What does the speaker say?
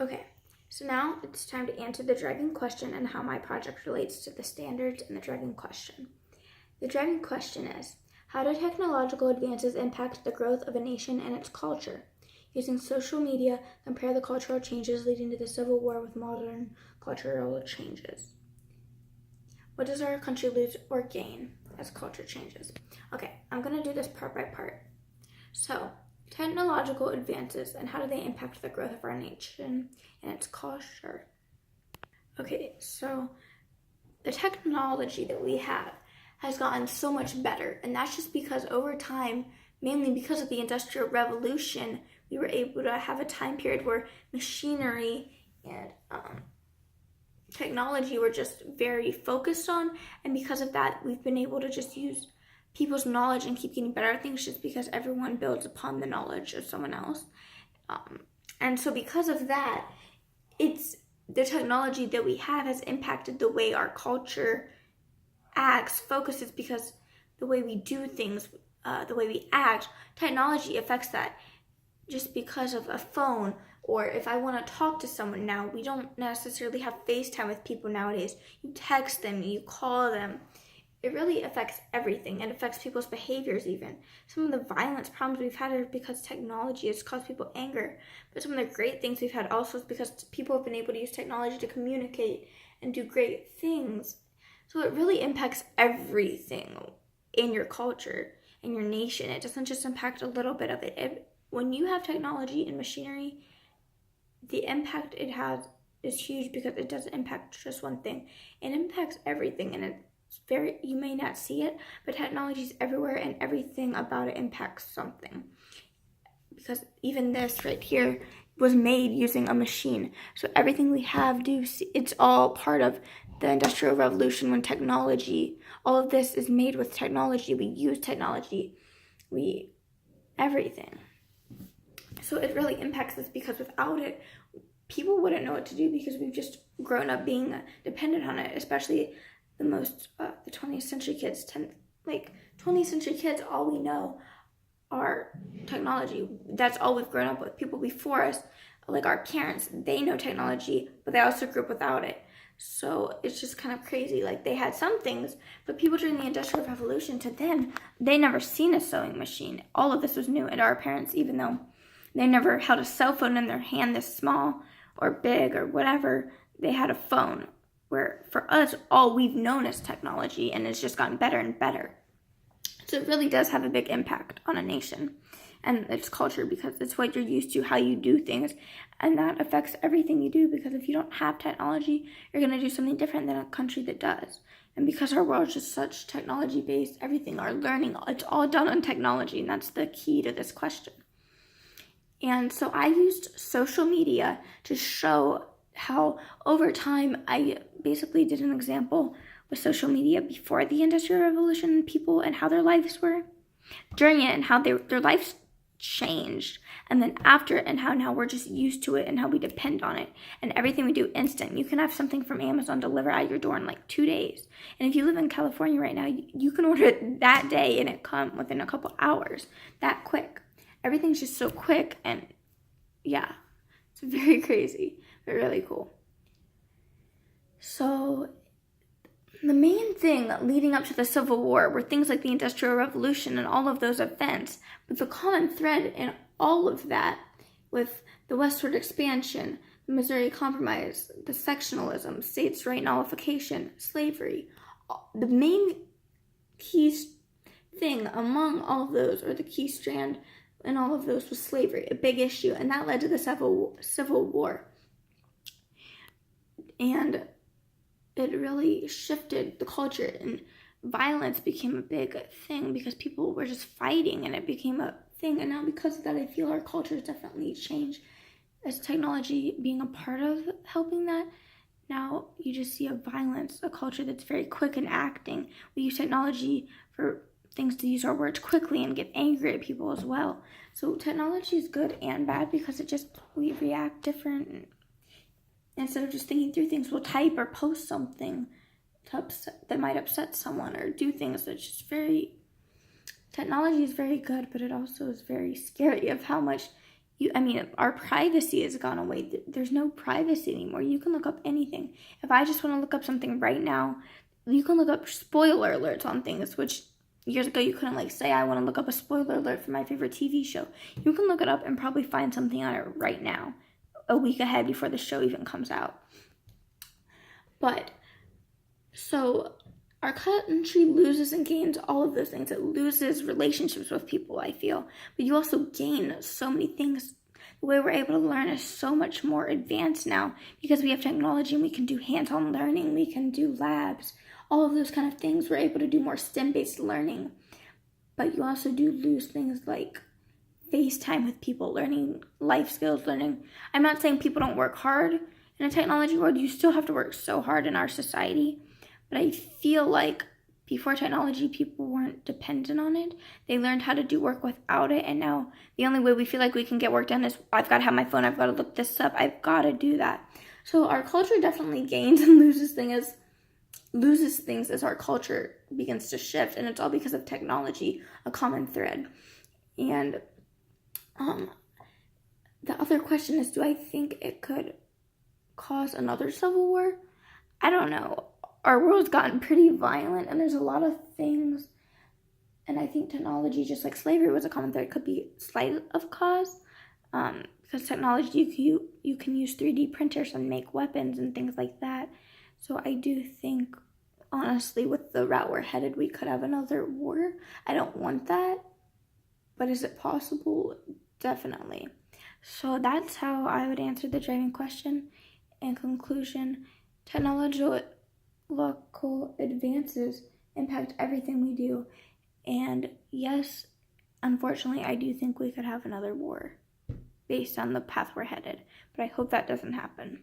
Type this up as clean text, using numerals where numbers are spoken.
Okay, so now it's time to answer the driving question and how my project relates to the standards and the driving question. The driving question is, how do technological advances impact the growth of a nation and its culture? Using social media, compare the cultural changes leading to the Civil War with modern cultural changes. What does our country lose or gain as culture changes? Okay, I'm going to do this part by part. So, technological advances and how do they impact the growth of our nation and its culture? Okay, so the technology that we have has gotten so much better, and that's just because over time, mainly because of the Industrial Revolution, we were able to have a time period where machinery and technology were just very focused on, and because of that, we've been able to just use people's knowledge and keep getting better at things just because everyone builds upon the knowledge of someone else. And so because of that, it's the technology that we have has impacted the way our culture acts, focuses, because the way we do things, the way we act, technology affects that. Just because of a phone, or if I want to talk to someone now, we don't necessarily have FaceTime with people nowadays. You text them, you call them. It really affects everything. It affects people's behaviors even. Some of the violence problems we've had are because technology has caused people anger. But some of the great things we've had also is because people have been able to use technology to communicate and do great things. So it really impacts everything in your culture, in your nation. It doesn't just impact a little bit of it. When you have technology and machinery, the impact it has is huge because it doesn't impact just one thing. It impacts everything, and it's very, you may not see it, but technology is everywhere and everything about it impacts something. Because even this right here was made using a machine. So everything we have, it's all part of the Industrial Revolution when technology, all of this is made with technology. We use technology, everything. So it really impacts us because without it, people wouldn't know what to do because we've just grown up being dependent on it, especially the 20th century kids. 20th century kids, all we know are technology. That's all we've grown up with. People before us, like our parents, they know technology, but they also grew up without it. So it's just kind of crazy. Like they had some things, but people during the Industrial Revolution, to them, they never seen a sewing machine. All of this was new. And our parents, even though they never held a cell phone in their hand this small or big or whatever, they had a phone. Where for us, all we've known is technology, and it's just gotten better and better. So it really does have a big impact on a nation and its culture because it's what you're used to, how you do things, and that affects everything you do because if you don't have technology, you're going to do something different than a country that does. And because our world is just such technology-based, everything, our learning, it's all done on technology, and that's the key to this question. And so I used social media to show how over time I basically did an example with social media before the Industrial Revolution, people and how their lives were during it and how their lives changed, and then after it and how now we're just used to it and how we depend on it and everything we do instant. You can have something from Amazon delivered at your door in like 2 days, and if you live in California right now, you can order it that day and it come within a couple hours, that quick. Everything's just so quick, and yeah, it's very crazy, but really cool. So the main thing leading up to the Civil War were things like the Industrial Revolution and all of those events, but the common thread in all of that, with the westward expansion, the Missouri Compromise, the sectionalism, states' right nullification, slavery, the main key thing among all of those, or the key strand in all of those, was slavery, a big issue, and that led to the Civil War. And it really shifted the culture, and violence became a big thing because people were just fighting, and it became a thing. And now because of that, I feel our culture has definitely changed as technology being a part of helping that. Now you just see a culture that's very quick in acting. We use technology for things to use our words quickly and get angry at people as well. So technology is good and bad because we react different. Instead of just thinking through things, we'll type or post something that might upset someone, or do things that's just technology is very good, but it also is very scary of how much our privacy has gone away. There's no privacy anymore. You can look up anything. If I just want to look up something right now, you can look up spoiler alerts on things, which years ago you couldn't, like, say I want to look up a spoiler alert for my favorite TV show. You can look it up and probably find something on it right now, a week ahead before the show even comes out. But, so our country loses and gains all of those things. It loses relationships with people, I feel. But you also gain so many things. The way we're able to learn is so much more advanced now because we have technology and we can do hands-on learning. We can do labs, all of those kind of things. We're able to do more STEM-based learning. But you also do lose things like FaceTime with people, learning life skills, learning. I'm not saying people don't work hard in a technology world. You still have to work so hard in our society. But I feel like before technology, people weren't dependent on it. They learned how to do work without it. And now the only way we feel like we can get work done is I've got to have my phone. I've got to look this up. I've got to do that. So our culture definitely gains and loses things as our culture begins to shift. And it's all because of technology, a common thread. And the other question is, do I think it could cause another civil war? I don't know. Our world's gotten pretty violent, and there's a lot of things, and I think technology, just like slavery was a common thread, could be slight of cause, because technology, you can use 3D printers and make weapons and things like that. So I do think, honestly, with the route we're headed, we could have another war. I don't want that, but is it possible? Definitely. So that's how I would answer the driving question. In conclusion, technological advances impact everything we do. And yes, unfortunately, I do think we could have another war based on the path we're headed. But I hope that doesn't happen.